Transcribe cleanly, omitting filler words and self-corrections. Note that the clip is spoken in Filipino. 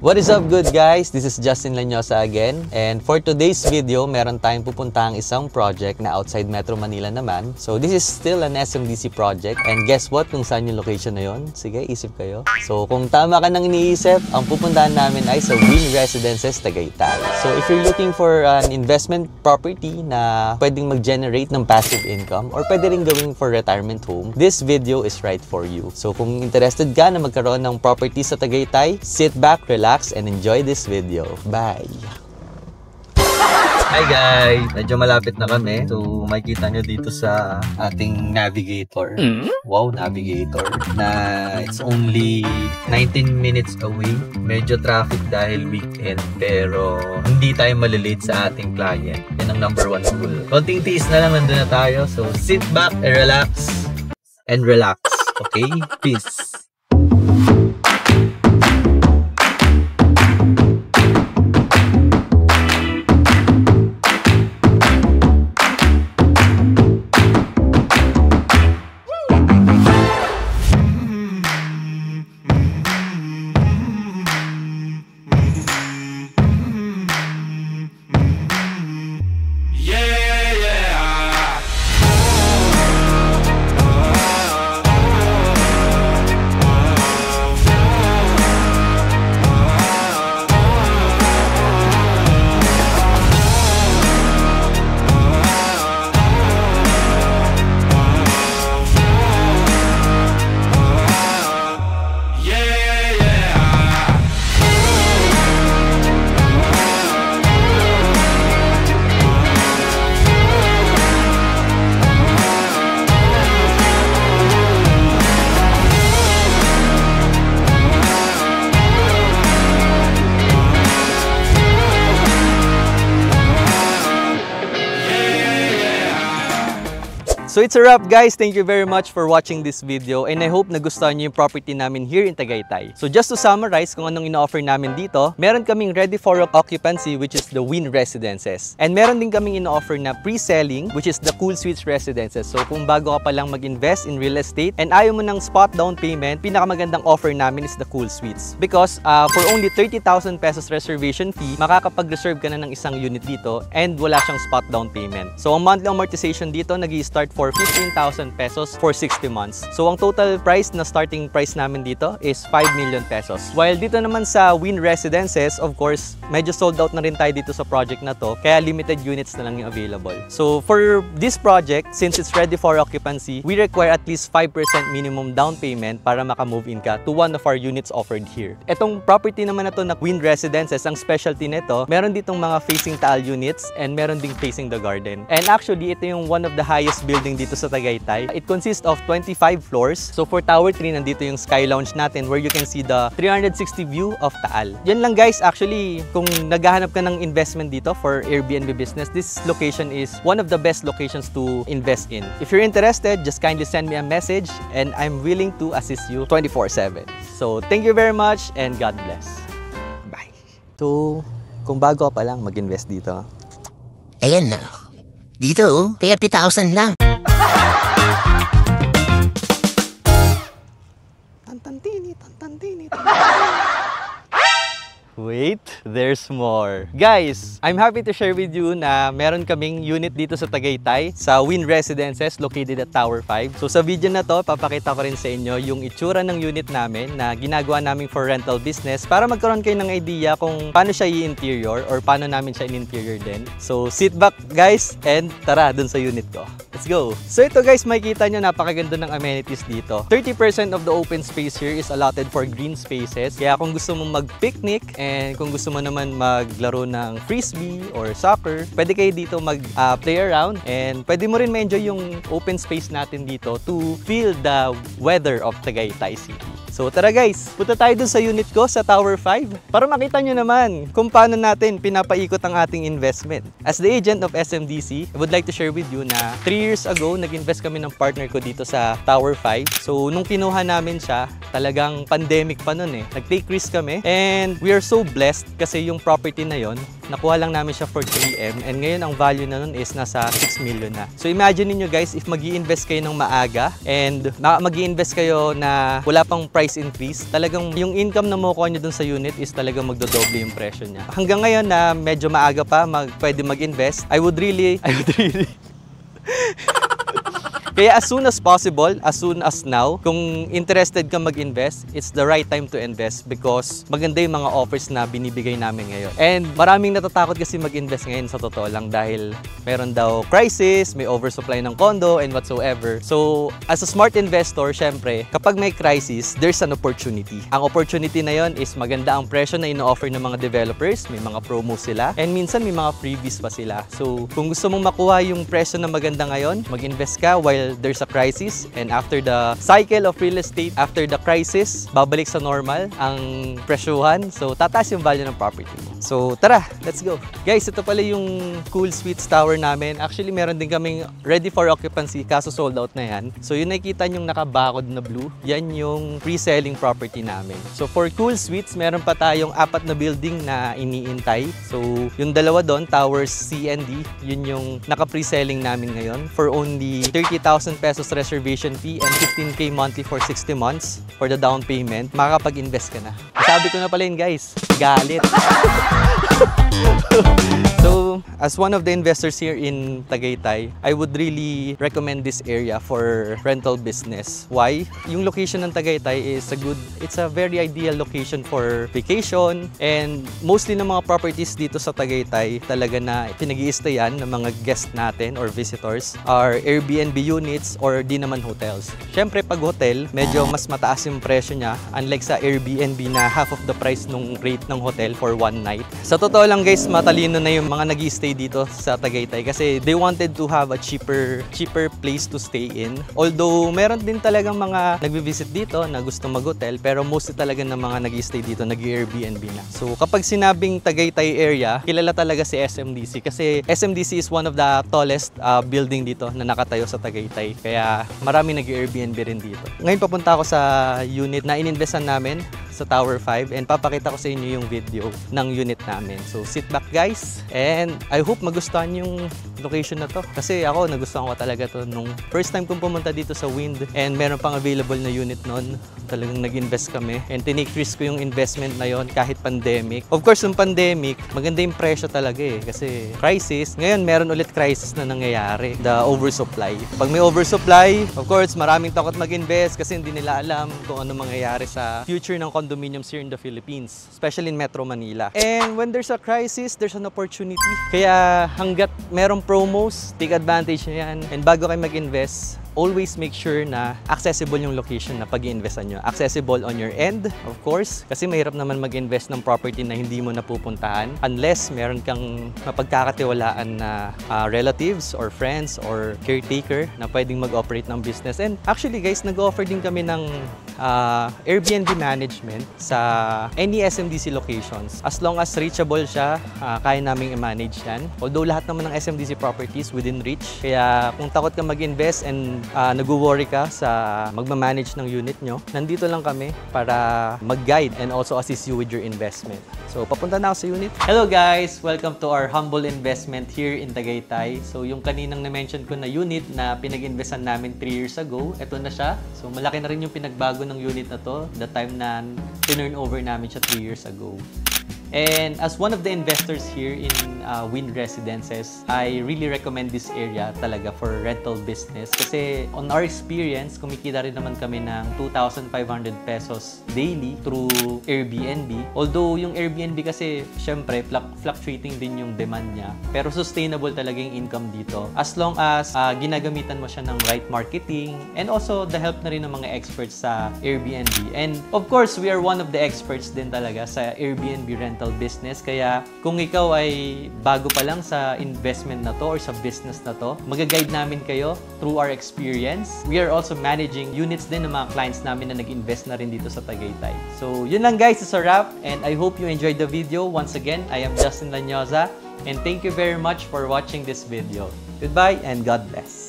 What is up good guys? This is Justin Lanyosa again. And for today's video, meron tayong pupuntahang isang project na outside Metro Manila naman. So this is still an SMDC project. And guess what? Kung saan yung location na yun? Sige, isip kayo. So kung tama ka nang iniisip, ang pupuntahan namin ay sa Win Residences, Tagaytay. So if you're looking for an investment property na pwedeng mag-generate ng passive income or pwede rin gawing for retirement home, this video is right for you. So kung interested ka na magkaroon ng property sa Tagaytay, sit back, relax, and enjoy this video. Bye! Hi guys! Medyo malapit na kami. So makikita nyo dito sa ating navigator. Wow, navigator. Na it's only 19 minutes away. Medyo traffic dahil weekend. Pero hindi tayo malilate sa ating client. Yan ang number one rule. Konting tiis na lang, nandun na tayo. So sit back and relax. And relax. Okay? Peace! So it's a wrap guys, thank you very much for watching this video and I hope nagustuhan nyo yung property namin here in Tagaytay. So just to summarize kung anong ino-offer namin dito, meron kaming ready for occupancy which is the Win Residences. And meron din kaming ino-offer na pre-selling which is the Cool Suites Residences. So kung bago ka pa lang mag-invest in real estate and ayaw mo ng spot down payment, pinakamagandang offer namin is the Cool Suites. Because for only 30,000 pesos reservation fee, makakapag-reserve ka na ng isang unit dito and wala siyang spot down payment. So ang monthly amortization dito nag-i-start for 15,000 pesos for 60 months. So ang total price na starting price namin dito is 5 million pesos. While dito naman sa Win Residences, of course, medyo sold out na rin tayo dito sa project na to, kaya limited units na lang yung available. So for this project, since it's ready for occupancy, we require at least 5% minimum down payment para maka-move in ka to one of our units offered here. Etong property naman na to na Win Residences, ang specialty nito, meron ditong mga facing Taal units and meron ding facing the garden. And actually, ito yung one of the highest building dito sa Tagaytay. It consists of 25 floors. So for Tower 3, nandito yung Sky Lounge natin where you can see the 360 view of Taal. Yan lang guys, actually, kung naghahanap ka ng investment dito for Airbnb business, this location is one of the best locations to invest in. If you're interested, just kindly send me a message and I'm willing to assist you 24/7. So thank you very much and God bless. Bye! So, kung bago ka pa lang mag-invest dito, ayan na. Dito, 30,000 lang. Tantantini. Wait, there's more. Guys, I'm happy to share with you na meron kaming unit dito sa Tagaytay sa Win Residences located at Tower 5. So sa video na to, papakita ko rin sa inyo yung itsura ng unit namin na ginagawa namin for rental business para magkaroon kayo ng idea kung paano siya i-interior or paano namin siya in-interior din. So sit back guys and tara dun sa unit ko. Let's go! So ito guys, makikita nyo napakaganda ng amenities dito. 30% of the open space here is allotted for green spaces. Kaya kung gusto mong mag-picnic and kung gusto mo naman maglaro ng frisbee or soccer, pwede kayo dito mag-play around and pwede mo rin ma-enjoy yung open space natin dito to feel the weather of Tagaytay City. So tara guys, punta tayo dun sa unit ko sa Tower 5 para makita nyo naman kung paano natin pinapaikot ang ating investment. As the agent of SMDC, I would like to share with you na 3 years ago, nag-invest kami ng partner ko dito sa Tower 5. So nung kinuha namin siya, talagang pandemic pa nun eh. Nag-take risk kami and we are so blessed kasi yung property na yon nakuha lang namin siya for 3M and ngayon ang value na nun is nasa 6 million na. So imagine niyo guys, if mag-i-invest kayo ng maaga and mag-i-invest kayo na wala pang price increase, talagang yung income na makukuha nyo dun sa unit is talagang magdodoble yung presyo niya. Hanggang ngayon na medyo maaga pa pwede mag-invest, I would really Kaya as soon as possible, as soon as now, kung interested ka mag-invest, it's the right time to invest because maganda yung mga offers na binibigay namin ngayon. And maraming natatakot kasi mag-invest ngayon sa totoo lang dahil meron daw crisis, may oversupply ng condo and whatsoever. So, as a smart investor, syempre, kapag may crisis, there's an opportunity. Ang opportunity na yon is maganda ang presyo na ino-offer ng mga developers, may mga promo sila, and minsan may mga freebies pa sila. So, kung gusto mong makuha yung presyo na maganda ngayon, mag-invest ka while there's a crisis, and after the cycle of real estate, after the crisis, babalik sa normal ang presyuhan. So, tataas yung value ng property mo. So, tara, let's go. Guys, ito pala yung Cool Suites Tower namin. Actually, meron din kaming ready for occupancy, kaso sold out na yan. So, yung nakikita yung nakabakod na blue, yan yung pre-selling property namin. So, for Cool Suites, meron pa tayong 4 na building na iniintay. So, yung dalawa doon, Towers C and D, yun yung naka-pre-selling namin ngayon for only 30,000 pesos reservation fee and 15K monthly for 60 months for the down payment. Makakapag-invest ka na. Sabi ko na pala yun guys, galit. So, as one of the investors here in Tagaytay, I would really recommend this area for rental business. Why? Yung location ng Tagaytay is it's a very ideal location for vacation, and mostly ng mga properties dito sa Tagaytay talaga na pinag-i-stayan ng mga guest natin or visitors are Airbnb units or di naman hotels. Syempre pag hotel, medyo mas mataas yung presyo niya unlike sa Airbnb na half of the price nung rate ng hotel for one night. Sa totoo lang guys, matalino na yung mga nag-i-stay dito sa Tagaytay kasi they wanted to have a cheaper place to stay in. Although meron din talagang mga nagvi-visit dito na gusto mag-hotel, pero mostly talaga ng mga nag-i-stay dito nag-i-Airbnb na. So kapag sinabing Tagaytay area, kilala talaga si SMDC kasi SMDC is one of the tallest building dito na nakatayo sa Tagaytay. Kaya marami nag-i-Airbnb rin dito. Ngayon papunta ako sa unit na ininvestan namin sa Tower 5 and papakita ko sa inyo yung video ng unit namin. So sit back guys and I hope magustuhan yung location na to kasi ako nagustuhan ko talaga to nung first time kong pumunta dito sa Wind and meron pang available na unit noon. Talagang nag-invest kami and tinake risk ko yung investment na yon kahit pandemic. Of course, yung pandemic, maganda yung presyo talaga eh kasi crisis. Ngayon, meron ulit crisis na nangyayari, the oversupply. Pag may oversupply, of course, maraming takot mag-invest kasi hindi nila alam kung ano mangyayari sa future ng condominiums here in the Philippines, especially in Metro Manila. And when there's a crisis, there's an opportunity. Kaya hanggat merong promos, take advantage na yan. And bago kayo mag-invest, always make sure na accessible yung location na pag-i-investan nyo. Accessible on your end, of course, kasi mahirap naman mag-invest ng property na hindi mo napupuntahan unless meron kang mapagkakatiwalaan na relatives or friends or caretaker na pwedeng mag-operate ng business. And actually guys, nag-offer din kami ng Airbnb management sa any SMDC locations. As long as reachable siya, kaya naming i-manage yan. Although lahat naman ng SMDC properties within reach. Kaya kung takot ka mag-invest and nag-worry ka sa magmamanage ng unit nyo, nandito lang kami para mag-guide and also assist you with your investment. So, papunta na ako sa unit. Hello guys! Welcome to our humble investment here in Tagaytay. So, yung kaninang na-mention ko na unit na pinag-investan namin 3 years ago, ito na siya. So, malaki na rin yung pinagbago ng unit na to, the time na turn over namin siya 3 years ago. And as one of the investors here in Wind Residences, I really recommend this area talaga for rental business. Kasi on our experience, kumikita rin naman kami ng 2,500 pesos daily through Airbnb. Although yung Airbnb kasi, syempre, fluctuating din yung demand niya. Pero sustainable talaga yung income dito. As long as ginagamitan mo siya ng right marketing and also the help na rin ng mga experts sa Airbnb. And of course, we are one of the experts din talaga sa Airbnb rental business. Kaya kung ikaw ay bago pa lang sa investment na to or sa business na to, mag-guide namin kayo through our experience. We are also managing units din ng mga clients namin na nag-invest na rin dito sa Tagaytay. So yun lang guys, it's a wrap and I hope you enjoyed the video. Once again, I am Justin Lanyoza and thank you very much for watching this video. Goodbye and God bless.